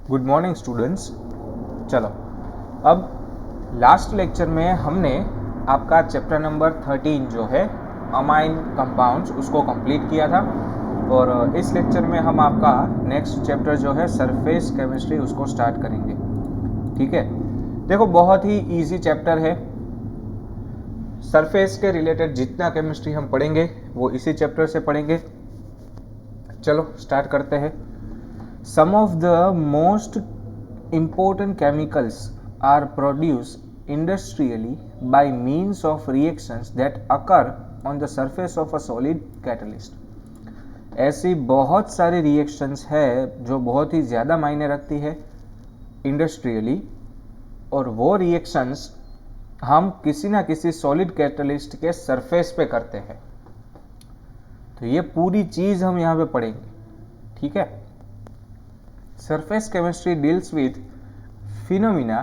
Good morning students. चलो, अब last lecture में हमने आपका चैप्टर नंबर 13 जो है अमाइन कंपाउंड्स उसको कंप्लीट किया था, और इस लेक्चर में हम आपका नेक्स्ट चैप्टर जो है सरफेस केमिस्ट्री उसको स्टार्ट करेंगे। ठीक है, देखो बहुत ही इजी चैप्टर है। सरफेस के रिलेटेड जितना केमिस्ट्री हम पढ़ेंगे वो इसी चैप्टर से पढ़ेंगे। चलो स्टार्ट करते हैं। Some of the most important chemicals are produced industrially by means of reactions that occur on the surface of a solid catalyst. ऐसी बहुत सारी रिएक्शंस है जो बहुत ही ज़्यादा मायने रखती है इंडस्ट्रियली, और वो रिएक्शंस हम किसी ना किसी सॉलिड कैटलिस्ट के सरफेस पे करते हैं। तो ये पूरी चीज़ हम यहाँ पे पढ़ेंगे। ठीक है, surface chemistry deals with phenomena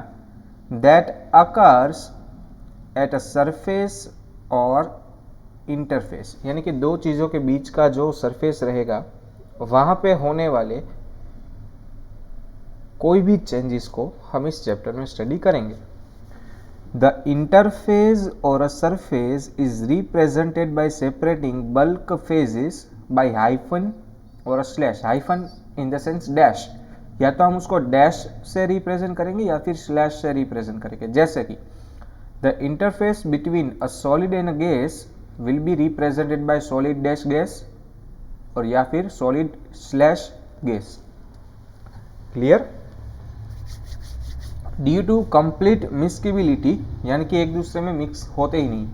that occurs at a surface or interface, यानी कि दो चीज़ों के बीच का जो सरफेस रहेगा वहाँ पे होने वाले कोई भी चेंजेस को हम इस चैप्टर में स्टडी करेंगे। The interface or a surface is represented by separating bulk phases by hyphen or a slash. Hyphen in the sense dash, या तो हम उसको डैश से रिप्रेजेंट करेंगे या फिर स्लैश से रिप्रेजेंट करेंगे। जैसे कि the interface between a solid and a gas will be represented by solid dash gas, और या फिर solid slash gas. Clear? Due to complete mixability, यानी कि एक दूसरे में मिक्स होते ही नहीं,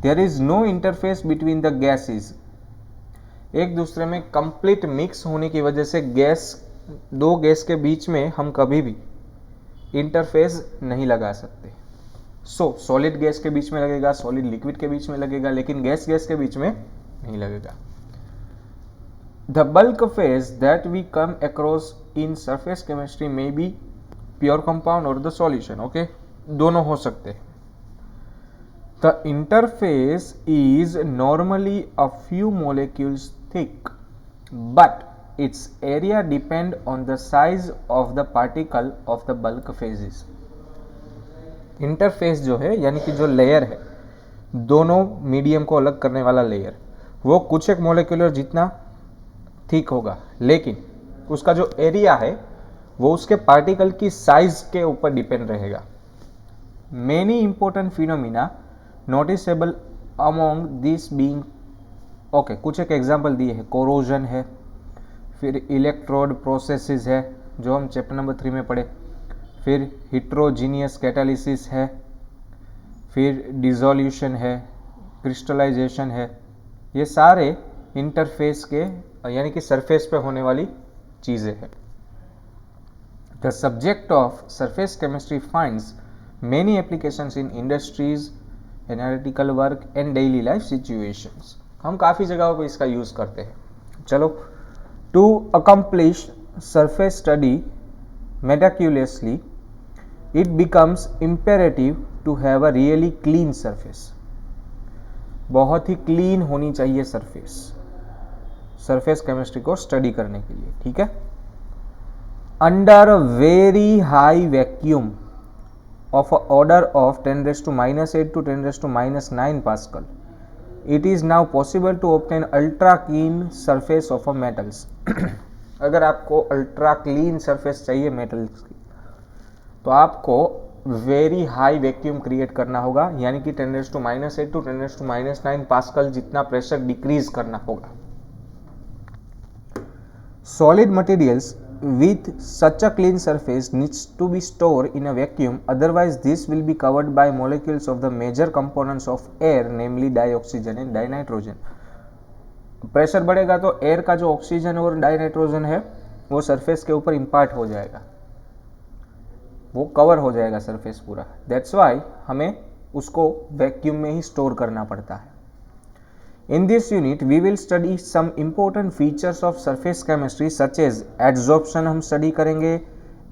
there is no interface between the gases. एक दूसरे में कंप्लीट मिक्स होने की वजह से दो गैस के बीच में हम कभी भी इंटरफेस नहीं लगा सकते। सॉलिड गैस के बीच में लगेगा, सॉलिड लिक्विड के बीच में लगेगा, लेकिन गैस के बीच में नहीं लगेगा। The bulk phase that we come across in surface chemistry में बी प्योर कंपाउंड और द सॉल्यूशन। ओके, दोनों हो सकते हैं। The interface is normally a few molecules thick, but its area depend on the size of the particle of the bulk phases. Interface जो है यानी कि जो लेयर है, दोनों मीडियम को अलग करने वाला लेयर, वो कुछ एक मोलिकुलर जितना थिक होगा, लेकिन उसका जो एरिया है वो उसके पार्टिकल की साइज के ऊपर डिपेंड रहेगा। Many important phenomena noticeable among this being, okay, कुछ एक एग्जांपल दिए हैं। कोरोजन है, फिर इलेक्ट्रोड प्रोसेसेस है जो हम चैप्टर नंबर 3 में पढ़े, फिर हिट्रोजीनियस कैटालिसिस है, फिर डिसोल्यूशन है, क्रिस्टलाइजेशन है। ये सारे इंटरफेस के यानी कि सरफेस पे होने वाली चीज़ें हैं। The subject of surface chemistry finds many applications in industries, analytical work and daily life situations. हम काफ़ी जगहों पर इसका यूज़ करते हैं। चलो, to accomplish surface study meticulously, it becomes imperative to have a really clean surface. बहुत ही clean होनी चाहिए सरफेस केमिस्ट्री को स्टडी करने के लिए। ठीक है, under very high vacuum of order of 10⁻⁸ to 10⁻⁹ pascal, it is now possible to obtain ultra clean surface of a metals. अगर आपको अल्ट्रा क्लीन सरफेस चाहिए मेटल्स की, तो आपको वेरी हाई वैक्यूम क्रिएट करना होगा, यानी कि 10⁻⁸ to 10⁻⁹ पास्कल जितना प्रेशर डिक्रीज करना होगा। Solid materials with such a clean surface needs to be stored in a vacuum, otherwise this will be covered by molecules of the major components of air, namely dioxygen and dinitrogen. Pressure बढ़ेगा तो air का जो oxygen और dinitrogen है वो surface के ऊपर impart हो जाएगा, वो कवर हो जाएगा सरफेस पूरा। दैट्स वाई हमें उसको वैक्यूम में ही स्टोर करना पड़ता है। In this unit, we will study some important features of surface chemistry such as adsorption हम स्टडी करेंगे,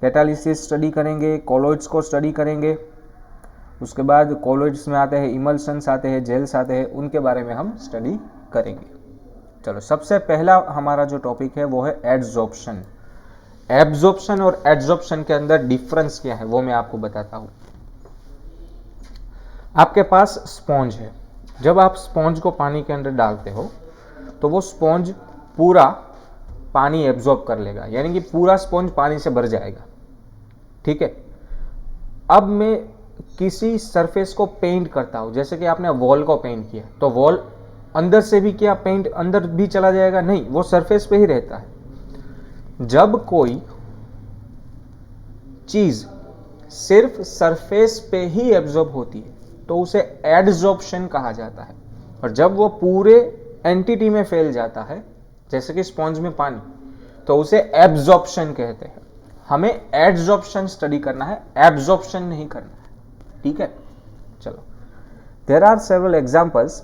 कैटालिसिस स्टडी करेंगे, कोलॉइड्स को स्टडी करेंगे, उसके बाद कोलॉइड्स में आते हैं इमल्शंस आते हैं, जेल्स आते हैं, उनके बारे में हम स्टडी करेंगे। चलो, सबसे पहला हमारा जो टॉपिक है वो है एडसॉर्प्शन। एब्जॉर्प्शन और एडजॉर्प्शन के अंदर डिफरेंस क्या है वो मैं आपको बताता हूं। आपके पास स्पॉन्ज है, जब आप स्पॉन्ज को पानी के अंदर डालते हो तो वो स्पॉन्ज पूरा पानी एब्जॉर्ब कर लेगा, यानी कि पूरा स्पॉन्ज पानी से भर जाएगा। ठीक है, अब मैं किसी सरफेस को पेंट करता हूं, जैसे कि आपने वॉल को पेंट किया, तो वॉल अंदर से भी क्या पेंट अंदर भी चला जाएगा? नहीं, वो सरफेस पे ही रहता है। जब कोई चीज सिर्फ सरफेस पे ही एब्जॉर्ब होती है तो उसे एडजॉर्प्शन कहा जाता है, और जब वो पूरे एंटिटी में फैल जाता है, जैसे कि स्पॉन्ज में पानी, तो उसे एब्जॉर्प्शन कहते हैं। हमें एडजॉर्प्शन स्टडी करना है, एब्जॉर्प्शन नहीं करना है। ठीक है, चलो। There are several examples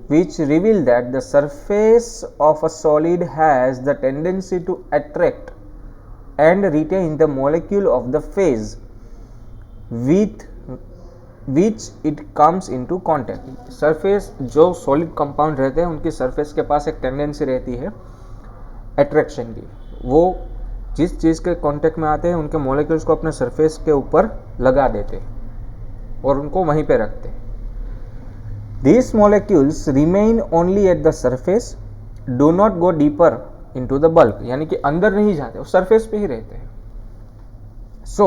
which reveal that the surface of a solid has the tendency to attract and retain the molecule of the phase with which it comes into contact। Surface जो solid compound रहते हैं उनकी surface के पास एक tendency रहती है attraction की, वो जिस चीज़ के कांटेक्ट में आते हैं उनके मॉलिक्यूल्स को अपने सरफेस के ऊपर लगा देते हैं और उनको वहीं पे रखते हैं। These molecules remain only at the surface, do not go deeper into the bulk, यानी कि अंदर नहीं जाते, वो सरफेस पे ही रहते हैं। So,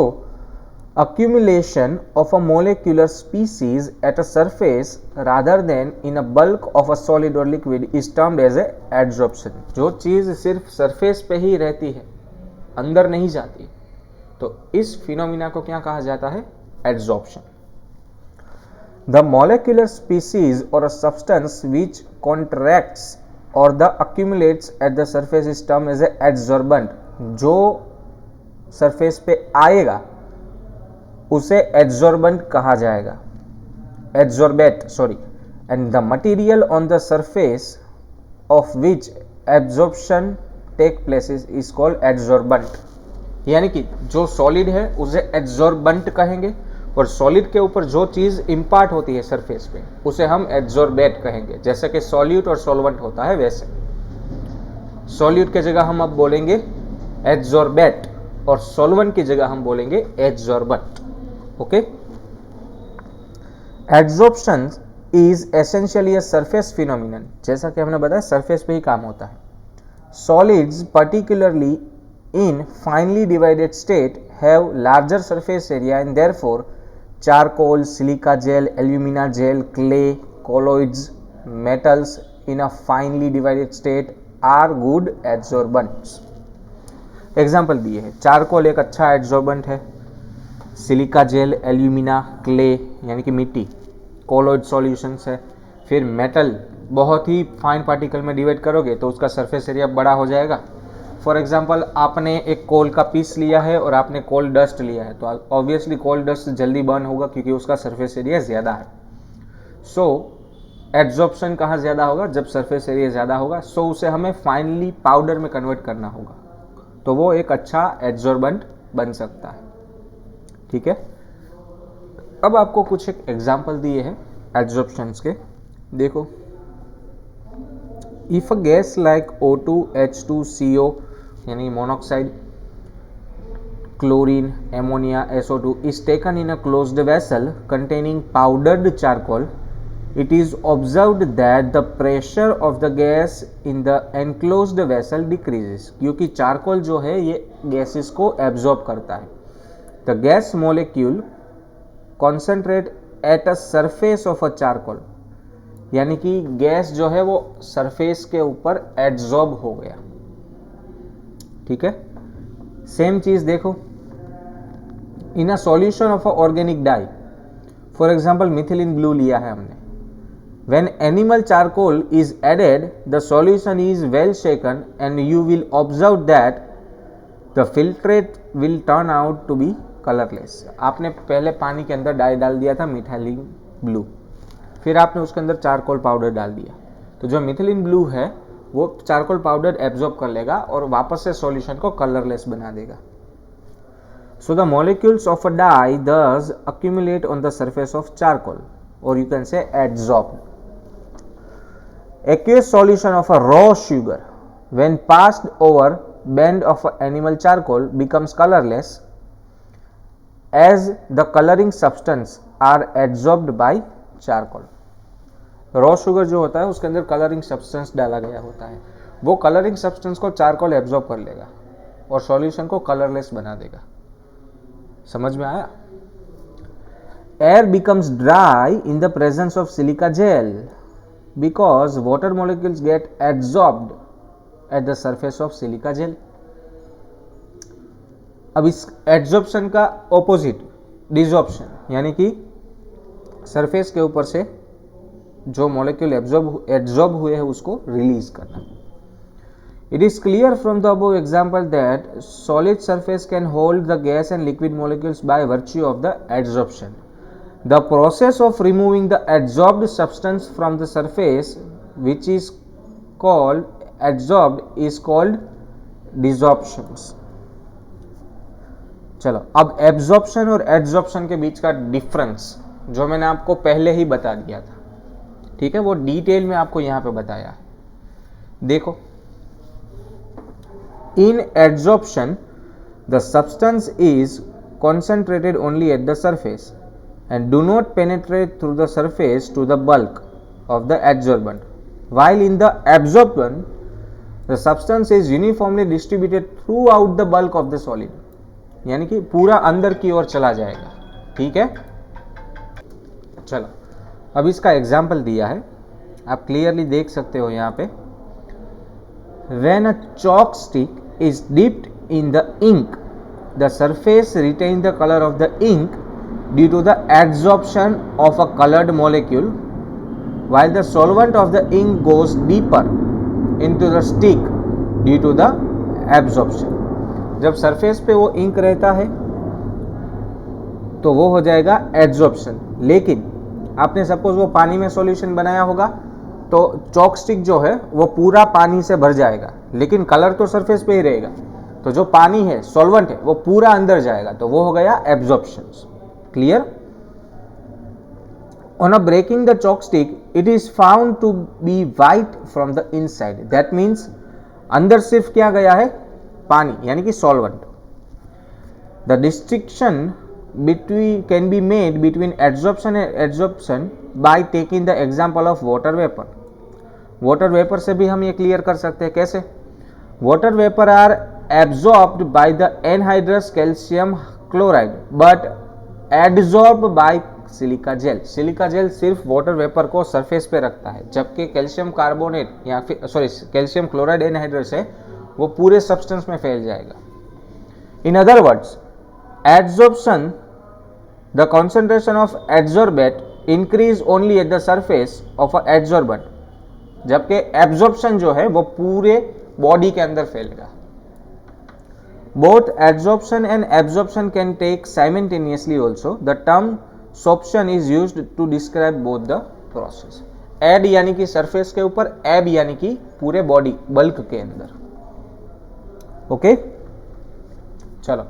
accumulation of a molecular species at a surface rather than in a bulk of a solid or liquid is termed as a adsorption। जो चीज सिर्फ सरफेस पे ही रहती है, अंदर नहीं जाती, तो इस फिनोमिना को क्या कहा जाता है? Adsorption. The molecular species or a substance which contracts or the accumulates at the surface is termed as a adsorbent। जो सरफेस पे आएगा उसे adsorbent कहा जाएगा, adsorbate sorry, and the material on the surface of which absorption take place is called adsorbent। यानी कि जो solid है उसे adsorbent कहेंगे, और सॉलिड के ऊपर जो चीज इंपार्ट होती है सरफेस पे उसे हम एड्सॉर्बेट कहेंगे। जैसे कि सॉल्यूट और सॉल्वेंट होता है, वैसे सॉल्यूट की जगह हम अब बोलेंगे एड्सॉर्बेट और सॉल्वेंट की जगह हम बोलेंगे adsorbent. Okay, adsorption is essentially a surface phenomenon. जैसा कि हमने बताया सरफेस पे ही काम होता है। Solids particularly in finely divided state have larger surface area and therefore charcoal, silica gel, alumina gel, clay, colloids, metals in a finely divided state are good adsorbents। Example दिए है, चारकोल एक अच्छा adsorbent है, silica gel, alumina, clay यानी कि मिट्टी, colloid solutions है, फिर मेटल बहुत ही फाइन पार्टिकल में डिवाइड करोगे तो उसका सरफेस एरिया बड़ा हो जाएगा। फॉर एग्जाम्पल आपने एक कोल का पीस लिया है और आपने कोल डस्ट लिया है, तो ऑब्वियसली कोल डस्ट जल्दी बर्न होगा क्योंकि उसका सरफेस एरिया ज़्यादा है। सो एड्सॉर्प्शन कहाँ ज़्यादा होगा? जब सरफेस एरिया ज़्यादा होगा। सो उसे हमें फाइनली पाउडर में कन्वर्ट करना होगा, तो वो एक अच्छा एड्सॉर्बेंट बन सकता है। ठीक है, अब आपको कुछ एक एग्जाम्पल दिए हैं एड्सॉर्प्शंस के, देखो। If a gas like O2, H2CO यानी monoxide, chlorine, ammonia, SO2 is taken in a closed vessel containing powdered charcoal, it is observed that the pressure of the gas in the enclosed vessel decreases। क्योंकि charcoal जो है ये gases को absorb करता है। The gas molecule concentrate at a surface of a charcoal, यानी कि gas जो है वो सरफेस के ऊपर एड्सॉर्ब हो गया। ठीक है, सेम चीज देखो in a solution of a organic dye, for example methylene blue लिया है हमने। When animal charcoal is added the solution is well shaken and you will observe that the filtrate will turn out to be colourless. आपने पहले पानी के अंदर die डाल दिया था मिथिलीन ब्लू, फिर आपने उसके अंदर चारकोल पाउडर डाल दिया, तो जो मिथिलीन ब्लू है वो चारकोल पाउडर एब्जॉर्ब कर लेगा और वापस से सॉल्यूशन को कलरलेस बना देगा। So the molecules of a dye thus accumulate on the surface of charcoal, or you can say adsorbed। Aqueous solution of a raw sugar when passed over band of animal charcoal becomes colorless as the coloring substance are adsorbed by charcoal. Raw sugar जो होता है उसके अंदर colouring substance डाला गया होता है, वो कलरिंग सब्सटेंस को चारकोल एब्जॉर्ब कर लेगा और सॉल्यूशन को कलरलेस बना देगा। समझ में आया? Air becomes dry in the presence of silica gel because water molecules get absorbed at the surface of silica gel. अब इस एब्जॉर्प्शन का ऑपोजिट डिसॉर्प्शन, यानी कि सरफेस के ऊपर से जो मॉलिक्यूल एब्जॉर्ब हुए हैं उसको रिलीज करना। It is clear from the above example that solid surface can hold the gas and liquid molecules by virtue of the absorption. The process of removing the absorbed substance from the surface which is called absorbed is called desorption. चलो, अब absorption और adsorption के बीच का difference जो मैंने आपको पहले ही बता दिया था, ठीक है, वो डिटेल में आपको यहां पे बताया है। देखो, in adsorption the substance is concentrated only at the surface and do not penetrate through the surface to the bulk of the adsorbent, while in the absorption the substance is uniformly distributed throughout the bulk of the solid, यानी कि पूरा अंदर की ओर चला जाएगा। ठीक है, चलो अब इसका एग्जाम्पल दिया है, आप क्लियरली देख सकते हो यहाँ पे। When a chalk stick is dipped in the ink, the surface retains the color of the ink due to the adsorption of a colored molecule, while the solvent of the ink goes deeper into the stick due to the absorption. जब surface पे वो ink रहता है तो वो हो जाएगा adsorption, लेकिन आपने सपोज वो पानी में सॉल्यूशन बनाया होगा तो चॉक स्टिक जो है वो पूरा पानी से भर जाएगा, लेकिन कलर तो सरफेस पे ही रहेगा, तो जो पानी है, सॉल्वेंट है, वो पूरा अंदर जाएगा, तो वो हो गया absorption. Clear? On a breaking the chalk stick it is found to be white from the inside, that means अंदर सिर्फ क्या गया है? पानी, यानी कि solvent. The distinction can be made between adsorption and adsorption by taking the example of water vapor. Water vapour से भी हम ये क्लियर कर सकते हैं। कैसे? Water vapour are absorbed by the anhydrous calcium chloride but adsorb by silica gel. Silica gel सिर्फ water vapour को सरफेस पे रखता है, जबकि कैल्शियम कार्बोनेट या फिर कैल्शियम क्लोराइड एनहाइड्रस है वो पूरे सब्सटेंस में फैल जाएगा। In other words, adsorption, the concentration of adsorbate increase only at the surface of a adsorbent, जबकि absorption जो है वो पूरे बॉडी के अंदर फैलेगा। Both adsorption and absorption can take simultaneously also. The term sorption is used to describe both the process. Ad यानी कि सरफेस के ऊपर, ab यानी कि पूरे बॉडी, बल्क के अंदर। ओके, चलो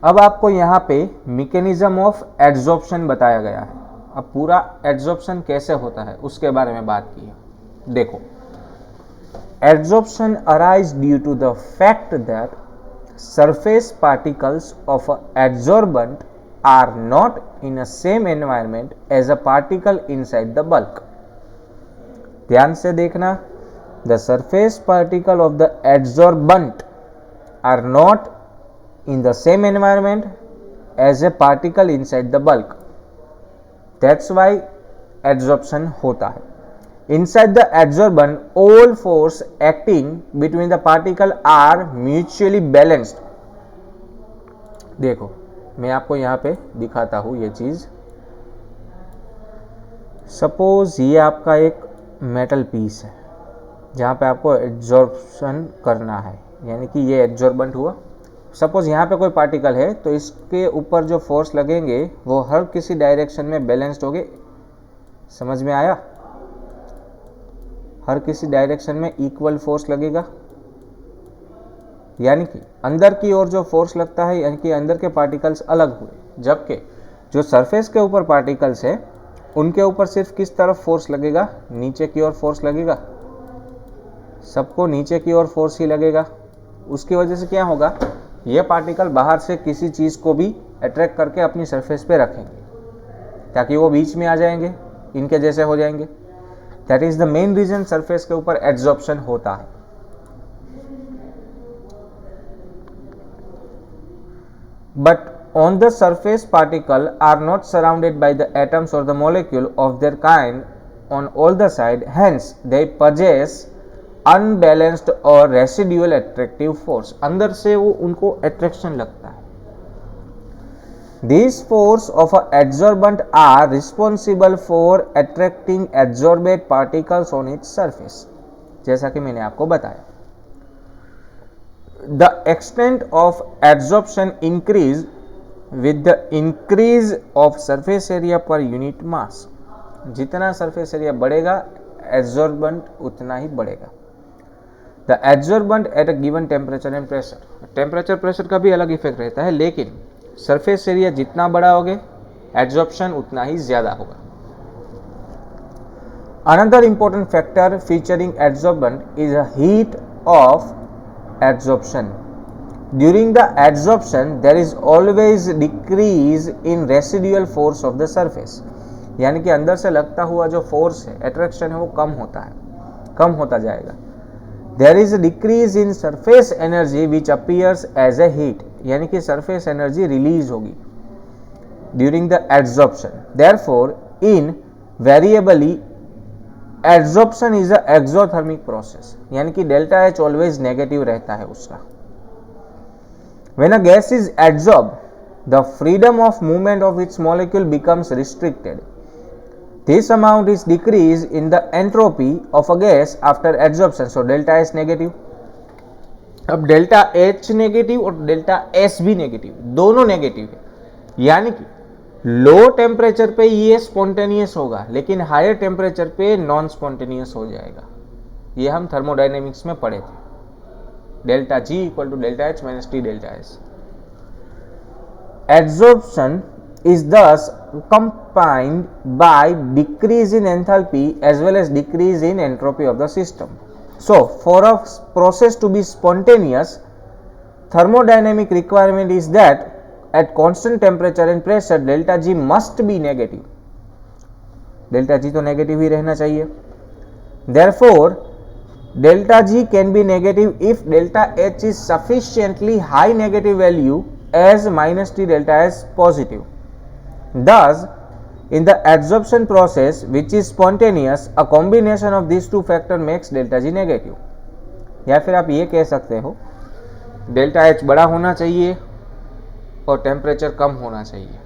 अब आपको यहाँ पे मैकेनिज्म ऑफ एड्सॉर्प्शन बताया गया है। अब पूरा एड्सॉर्प्शन कैसे होता है उसके बारे में बात की है। देखो, adsorption arise due to the fact that surface particles of adsorbent are not in a same environment as a particle inside the bulk. ध्यान से देखना, the surface particle of the adsorbent are not in the same environment as a particle inside the bulk. That's why adsorption होता है। Inside the adsorbent, all force acting between the particle are mutually balanced. देखो, मैं आपको यहाँ पे दिखाता हूँ ये चीज। सपोज ये आपका एक मेटल पीस है जहाँ पे आपको एड्सॉर्प्शन करना है, यानी कि ये एड्सॉर्बेंट हुआ। सपोज यहाँ पे कोई पार्टिकल है तो इसके ऊपर जो फोर्स लगेंगे वो हर किसी डायरेक्शन में बैलेंस्ड होंगे। समझ में आया? हर किसी डायरेक्शन में इक्वल फोर्स लगेगा, यानी कि अंदर की ओर जो फोर्स लगता है, यानी कि अंदर के पार्टिकल्स अलग हुए, जबकि जो सरफेस के ऊपर पार्टिकल्स है उनके ऊपर सिर्फ किस तरफ फोर्स लगेगा? नीचे की ओर फोर्स लगेगा। सबको नीचे की ओर फोर्स ही लगेगा। उसकी वजह से क्या होगा, ये पार्टिकल बाहर से किसी चीज़ को भी अट्रैक्ट करके अपनी सरफेस पे रखेंगे ताकि वो बीच में आ जाएंगे, इनके जैसे हो जाएंगे। That is the main reason surface के ऊपर एड्जॉर्प्शन होता है। But on the surface particle are not surrounded by the atoms or the molecule of their kind on all the side, hence they possess unbalanced or residual attractive force। अंदर से वो उनको attraction लगता है। These force of a adsorbent are responsible for attracting adsorbate particles on its surface, जैसा कि मैंने आपको बताया। The extent of adsorption increase with the increase of surface area per unit mass। जितना surface area बढ़ेगा adsorbent उतना ही बढ़ेगा। The adsorbent at a given temperature and pressure, temperature pressure का भी अलग इफेक्ट रहता है, लेकिन surface area जितना बड़ा होगा adsorption उतना ही ज्यादा होगा। Another important factor featuring adsorbent is a heat of adsorption। During the adsorption there is always decrease in residual force of the surface, यानी कि अंदर से लगता हुआ जो फोर्स है, अट्रैक्शन है, वो कम होता है, कम होता जाएगा। There is a decrease in surface energy which appears as a heat, यानी कि surface energy रिलीज होगी during the adsorption। Therefore invariably adsorption is a exothermic process, यानी कि डेल्टा H ऑलवेज नेगेटिव रहता है उसका। When a gas is adsorbed, the freedom of movement of its molecule becomes restricted. This amount is decreased in the entropy of a gas after adsorption, so delta S negative। अब delta H negative और delta S भी negative, दोनों negative है, यानी कि low temperature पे ये spontaneous होगा लेकिन हायर टेम्परेचर पे नॉन स्पॉन्टेनियस हो जाएगा। ये हम थर्मोडायनेमिक्स में पढ़े थे, delta G equal to delta H minus T delta S। Adsorption is thus accompanied by decrease in enthalpy as well as decrease in entropy of the system। So for a process to be spontaneous, thermodynamic requirement is that at constant temperature and pressure delta G must be negative। Delta G तो negative ही रहना चाहिए। Therefore delta G can be negative if delta H is sufficiently high negative value as minus T delta S positive। Thus in the adsorption process which is spontaneous, a combination of these two factors makes delta G negative। या फिर आप ये कह सकते हो delta H बड़ा होना चाहिए और टेम्परेचर कम होना चाहिए।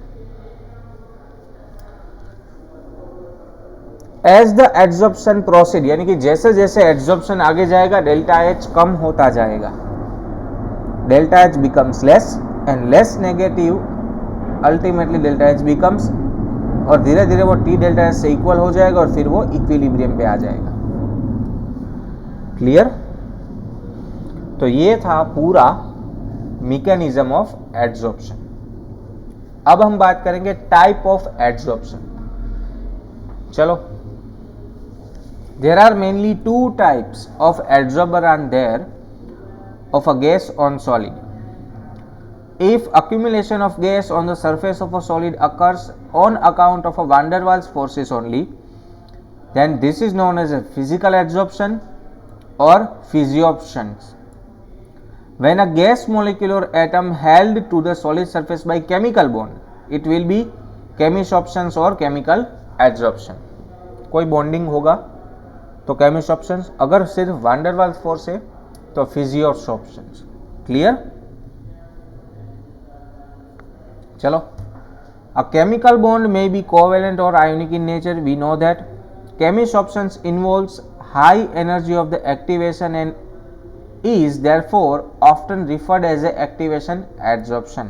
एज द एड्सॉर्प्शन प्रोसीड, यानी कि जैसे जैसे एड्सॉर्प्शन आगे जाएगा डेल्टा H कम होता जाएगा। Delta H becomes less and less negative, ultimately delta H becomes, और धीरे धीरे वो T डेल्टा S से इक्वल हो जाएगा और फिर वो इक्विलिब्रियम पे आ जाएगा। क्लियर? तो ये था पूरा मैकेनिज्म ऑफ एड्सॉर्प्शन। अब हम बात करेंगे टाइप ऑफ एड्सॉर्प्शन। चलो, there are mainly two types of adsorber are there of a gas on solid। If accumulation of gas on the surface of a solid occurs on account of a van der Waals forces only, then this is known as a physical adsorption or physiorption। When a gas molecule or atom held to the solid surface by chemical bond, it will be chemisorption or chemical adsorption। कोई bonding होगा तो chemisorption, अगर सिर्फ van der Waals force है तो physiorption। Clear? चलो, a chemical bond may be covalent or ionic in nature। We know that chemisorption involves high energy of the activation and is therefore often referred as a activation adsorption।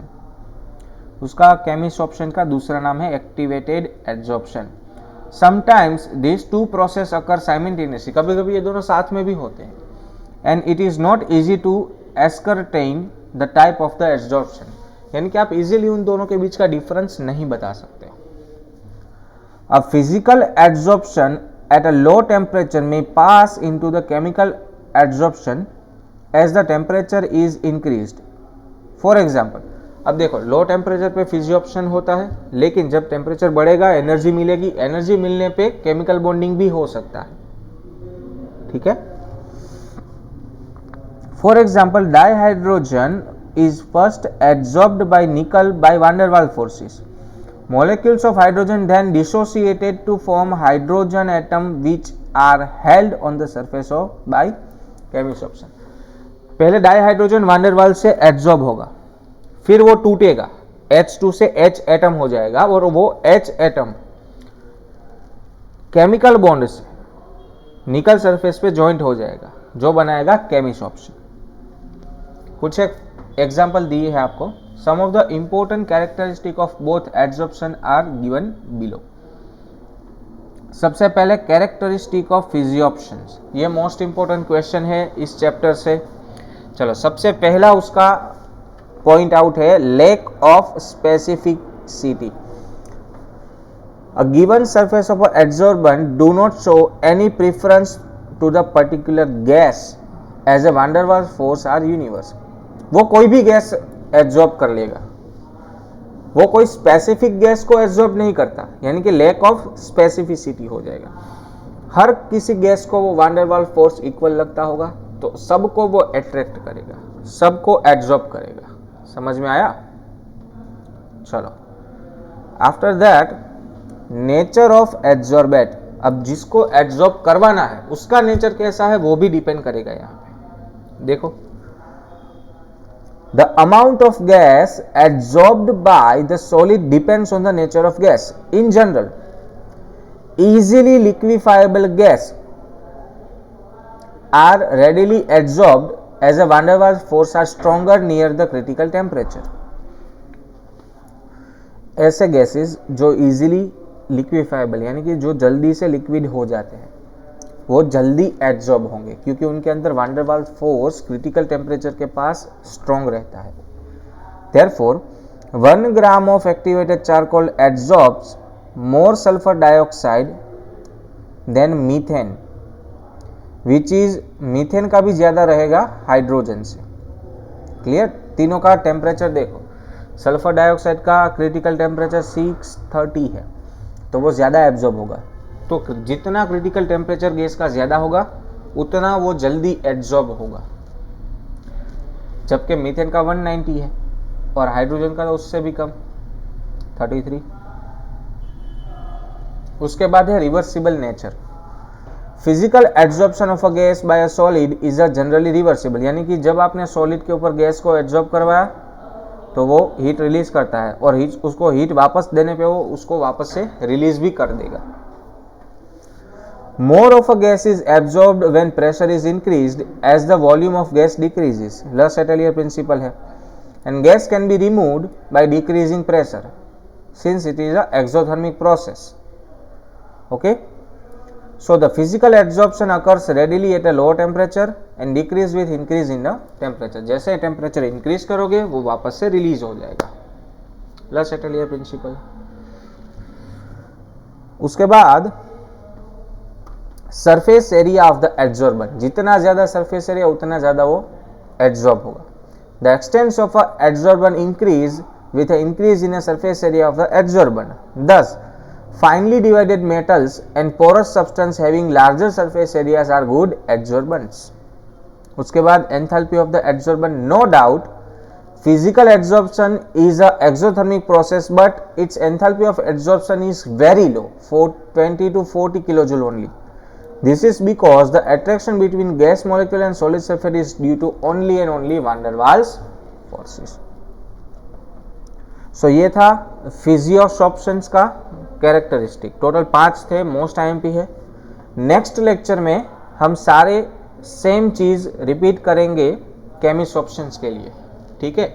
उसका chemisorption का दूसरा नाम है activated adsorption। Sometimes these two process occur simultaneously, कभी कभी ये दोनों साथ में भी होते हैं। And it is not easy to ascertain the type of the adsorption, यानी कि आप इजीली उन दोनों के बीच का डिफरेंस नहीं बता सकते। A physical adsorption at a low temperature may pass into the chemical adsorption as the temperature is increased. For example, अब देखो लो टेम्परेचर पे फिजियोप्शन होता है, लेकिन जब टेम्परेचर बढ़ेगा एनर्जी मिलेगी, एनर्जी मिलने पे केमिकल बॉन्डिंग भी हो सकता है, ठीक है। For example, dihydrogen is first absorbed by nickel by van der Waals forces. Molecules of hydrogen then dissociated to form hydrogen atom which are held on the surface of by chemisorption। पहले dihydrogen van der Waals से absorb होगा, फिर वो टूटेगा, H2 से H atom हो जाएगा और वो H एटम केमिकल बॉन्ड से निकल सरफेस पे जॉइंट हो जाएगा, जो बनाएगा केमिसॉर्प्शन। कुछ एक एग्जाम्पल दिए है आपको। Some of the important characteristic of both adsorption are given below. सबसे पहले कैरेक्टरिस्टिक ऑफ फिजियोप्शन, ये मोस्ट इंपॉर्टेंट क्वेश्चन है इस चैप्टर से। चलो, सबसे पहला उसका पॉइंट आउट है lack of specificity. A given surface of an adsorbent do not show any preference to the particular gas as a van der Waals force or universe। वो कोई भी गैस एब्जॉर्ब कर लेगा, वो कोई स्पेसिफिक गैस को absorb नहीं करता, यानी कि लैक ऑफ स्पेसिफिसिटी हो जाएगा। हर किसी गैस को वो van der Waals force equal लगता होगा, तो सबको वो अट्रैक्ट करेगा, सबको एब्जॉर्ब करेगा। समझ में आया? चलो, after that nature of adsorbent. अब जिसको एब्जॉर्ब करवाना है उसका नेचर कैसा है वो भी डिपेंड करेगा। यहां पे देखो, the amount of gas absorbed by the solid depends on the nature of gas. In general, easily liquefiable gas are readily adsorbed as a van der Waals force are stronger near the critical temperature। ऐसे gases जो easily लिक्विफाइबल यानी कि जो जल्दी से liquid हो जाते हैं वो जल्दी एब्जॉर्ब होंगे, क्योंकि उनके अंदर van der Waals force critical temperature के पास स्ट्रॉन्ग रहता है। Therefore 1 gram of activated charcoal absorbs more sulfur dioxide than methane, which is methane का भी ज्यादा रहेगा हाइड्रोजन से। क्लियर? तीनों का टेम्परेचर देखो, सल्फर डाइऑक्साइड का क्रिटिकल टेम्परेचर 630 है, तो वो ज्यादा एब्जॉर्ब होगा। तो जितना क्रिटिकल टेम्परेचर गैस का ज्यादा होगा उतना वो जल्दी एब्जॉर्ब होगा, जबकि मीथेन का 190 है और हाइड्रोजन का तो उससे भी कम 33। उसके बाद है reversible nature. Physical absorption of a gas by a solid is a generally reversible, यानी कि जब आपने सॉलिड के ऊपर गैस को एब्जॉर्ब करवाया तो वो हीट रिलीज करता है और उसको हीट वापस देने पे वो उसको वापस से रिलीज भी कर देगा। More of a gas is absorbed when pressure is increased as the volume of gas decreases. Le Chatelier principle है। And gas can be removed by decreasing pressure since it is a exothermic process. Okay, so the physical absorption occurs readily at a low temperature and decrease with increase in the temperature। जैसे temperature increase करोगे वो वापस से release हो जाएगा। लस Chatelier principle. उसके बाद surface area of the adsorbent, जितना ज्यादा सरफेस एरिया उतना ज्यादा वो एड्सॉर्ब होगा। The extents of a adsorbent increase with an increase in the surface area of the adsorbent। Thus, finely divided metals and porous substance having larger surface areas are good adsorbents। उसके बाद enthalpy of the adsorbent, no doubt physical adsorption is a exothermic process but its enthalpy of adsorption is very low, 20 to 40 kilojoule only। This is because the attraction between gas molecule and solid surface is due to only and only van der Waals forces। सो ये था फिजियोसॉर्प्शंस का characteristic. Total 5 थे, most IMP है। Next lecture में हम सारे same चीज़ repeat करेंगे केमिसॉर्प्शंस के लिए, ठीक है,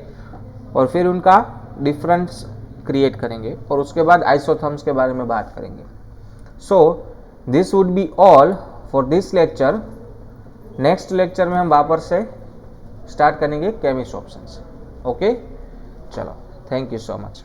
और फिर उनका डिफरेंस क्रिएट करेंगे और उसके बाद आइसोथर्म्स के बारे में बात करेंगे। So this would be all for this lecture. Next lecture में हम वापस से स्टार्ट करेंगे केमिसॉर्प्शंस। ओके, चलो, thank you so much।